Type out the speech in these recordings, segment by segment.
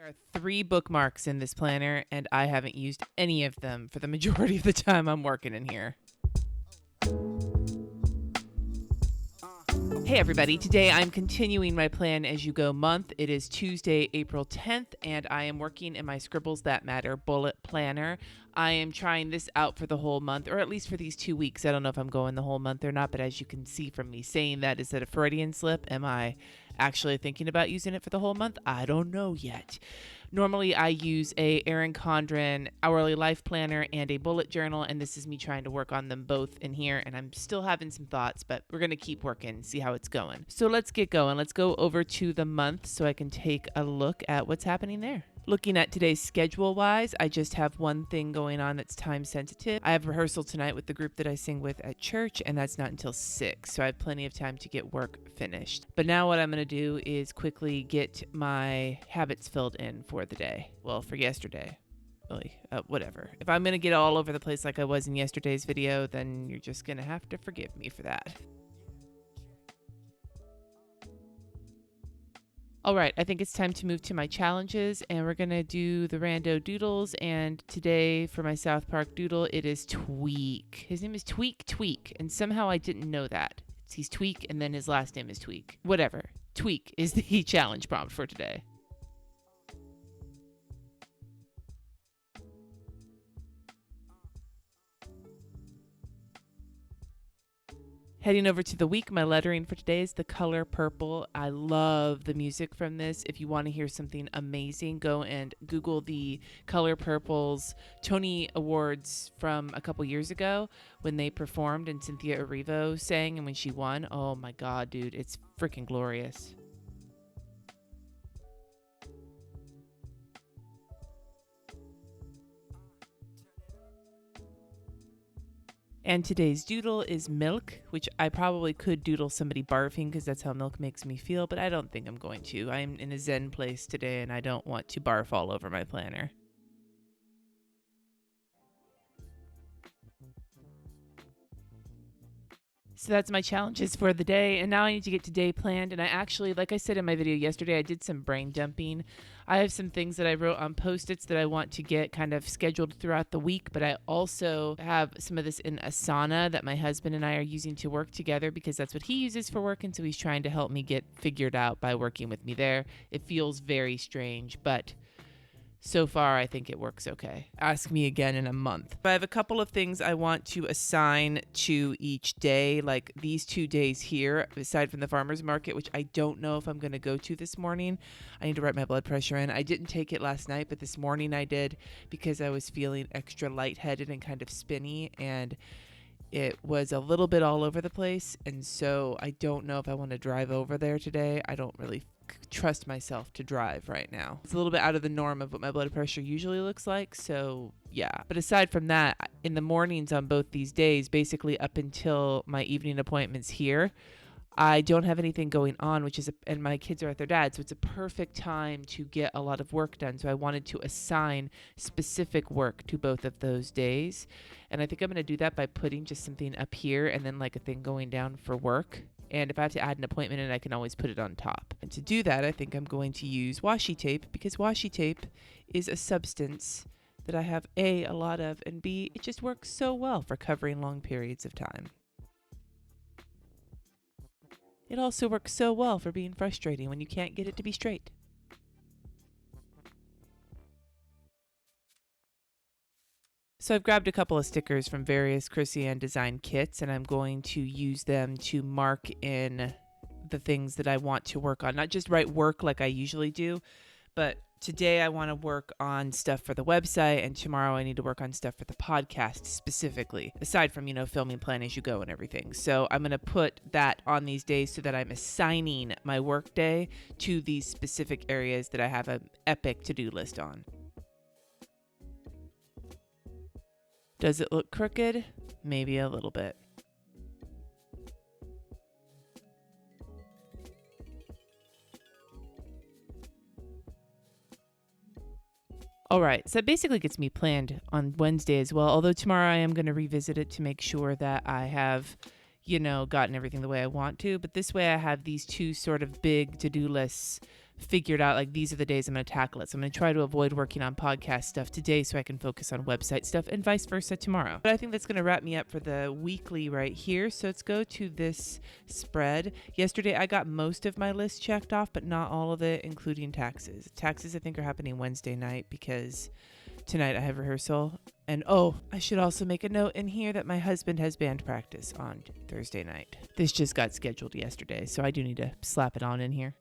are 3 bookmarks in this planner, and I haven't used any of them for the majority of the time I'm working in here. Hey everybody, today I'm continuing my Plan As You Go month. It is Tuesday, April 10th, and I am working in my Scribbles That Matter bullet planner. I am trying this out for the whole month, or at least for these 2 weeks. I don't know if I'm going the whole month or not, but as you can see from me saying that, is that a Freudian slip? Am I actually thinking about using it for the whole month? I don't know yet. Normally I use a Erin Condren hourly life planner and a bullet journal, and this is me trying to work on them both in here, and I'm still having some thoughts, but we're going to keep working, see how it's going. So let's get going. Let's go over to the month so I can take a look at what's happening there. Looking at today's schedule-wise, I just have one thing going on that's time-sensitive. I have rehearsal tonight with the group that I sing with at church, and that's not until 6, so I have plenty of time to get work finished. But now what I'm going to do is quickly get my habits filled in for the day. Well, for yesterday. Really, whatever. If I'm going to get all over the place like I was in yesterday's video, then you're just going to have to forgive me for that. All right, I think it's time to move to my challenges, and we're going to do the rando doodles, and today for my South Park doodle, it is Tweak. His name is Tweak, and somehow I didn't know that. He's Tweak, and then his last name is Tweak. Whatever. Tweak is the challenge prompt for today. Heading over to the week, my lettering for today is the color purple. I love the music from this. If you want to hear something amazing, go and Google the Color Purple's Tony Awards from a couple years ago when they performed and Cynthia Erivo sang and when she won. Oh my God, dude, it's freaking glorious. And today's doodle is milk, which I probably could doodle somebody barfing because that's how milk makes me feel, but I don't think I'm going to. I'm in a zen place today and I don't want to barf all over my planner. So that's my challenges for the day, and now I need to get today planned. And I actually, like I said in my video yesterday, I did some brain dumping. I have some things that I wrote on Post-its that I want to get kind of scheduled throughout the week, but I also have some of this in Asana that my husband and I are using to work together because that's what he uses for work, and so he's trying to help me get figured out by working with me there. It feels very strange, but so far, I think it works okay. Ask me again in a month. I have a couple of things I want to assign to each day, like these 2 days here, aside from the farmer's market, which I don't know if I'm going to go to this morning. I need to write my blood pressure in. I didn't take it last night, but this morning I did because I was feeling extra lightheaded and kind of spinny, and it was a little bit all over the place, and so I don't know if I want to drive over there today. I don't really trust myself to drive right now. It's a little bit out of the norm of what my blood pressure usually looks like, so yeah. But aside from that, in the mornings on both these days, basically up until my evening appointments here, I don't have anything going on, and my kids are at their dad's, so it's a perfect time to get a lot of work done. So I wanted to assign specific work to both of those days. And I think I'm going to do that by putting just something up here and then like a thing going down for work. And if I have to add an appointment in, I can always put it on top. And to do that, I think I'm going to use washi tape because washi tape is a substance that I have A, a lot of, and B, it just works so well for covering long periods of time. It also works so well for being frustrating when you can't get it to be straight. So I've grabbed a couple of stickers from various Krissyanne Design kits, and I'm going to use them to mark in the things that I want to work on. Not just write work like I usually do, but today I want to work on stuff for the website, and tomorrow I need to work on stuff for the podcast specifically, aside from, filming Plan As You Go and everything. So I'm going to put that on these days so that I'm assigning my work day to these specific areas that I have an epic to-do list on. Does it look crooked? Maybe a little bit. All right, so that basically gets me planned on Wednesday as well, although tomorrow I am going to revisit it to make sure that I have, gotten everything the way I want to. But this way I have these two sort of big to-do lists figured out like these are the days I'm going to tackle it. So I'm going to try to avoid working on podcast stuff today so I can focus on website stuff, and vice versa tomorrow. But I think that's going to wrap me up for the weekly right here. So let's go to this spread. Yesterday I got most of my list checked off, but not all of it, including taxes. Taxes I think are happening Wednesday night because tonight I have rehearsal. And I should also make a note in here that my husband has band practice on Thursday night. This just got scheduled yesterday, so I do need to slap it on in here.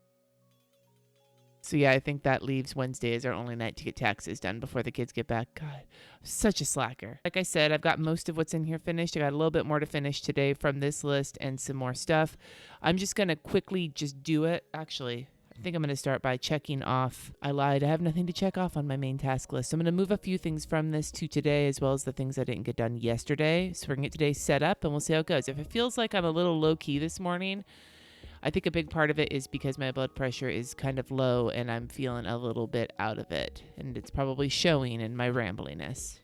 So yeah, I think that leaves Wednesday as our only night to get taxes done before the kids get back. God, I'm such a slacker. Like I said, I've got most of what's in here finished. I got a little bit more to finish today from this list and some more stuff. I'm just going to quickly just do it. Actually, I think I'm going to start by checking off. I lied. I have nothing to check off on my main task list. So I'm going to move a few things from this to today, as well as the things I didn't get done yesterday. So we're going to get today set up and we'll see how it goes. If it feels like I'm a little low key this morning, I think a big part of it is because my blood pressure is kind of low and I'm feeling a little bit out of it. And it's probably showing in my rambliness.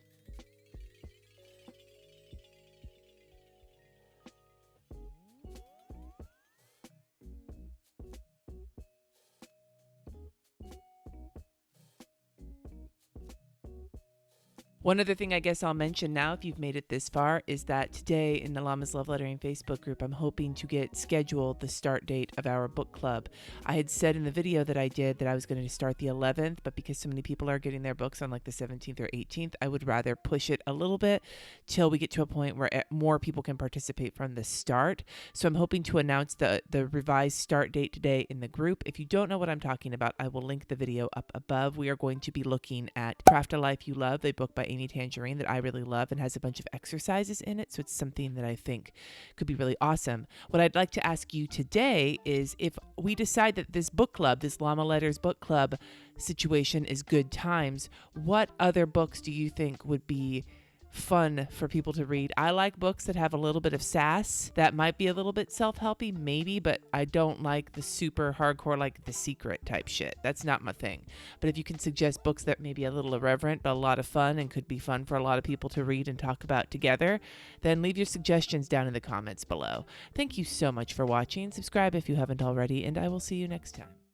One other thing I guess I'll mention now, if you've made it this far, is that today in the Llama's Love Lettering Facebook group, I'm hoping to get scheduled the start date of our book club. I had said in the video that I did that I was going to start the 11th, but because so many people are getting their books on like the 17th or 18th, I would rather push it a little bit till we get to a point where more people can participate from the start. So I'm hoping to announce the revised start date today in the group. If you don't know what I'm talking about, I will link the video up above. We are going to be looking at Craft a Life You Love, a book by Amy Tangerine that I really love and has a bunch of exercises in it. So it's something that I think could be really awesome. What I'd like to ask you today is if we decide that this book club, this Llama Letters book club situation is good times, what other books do you think would be fun for people to read? I like books that have a little bit of sass, that might be a little bit self-helpy maybe, but I don't like the super hardcore like The Secret type shit. That's not my thing. But if you can suggest books that may be a little irreverent but a lot of fun and could be fun for a lot of people to read and talk about together, then leave your suggestions down in the comments below. Thank you so much for watching. Subscribe if you haven't already, and I will see you next time.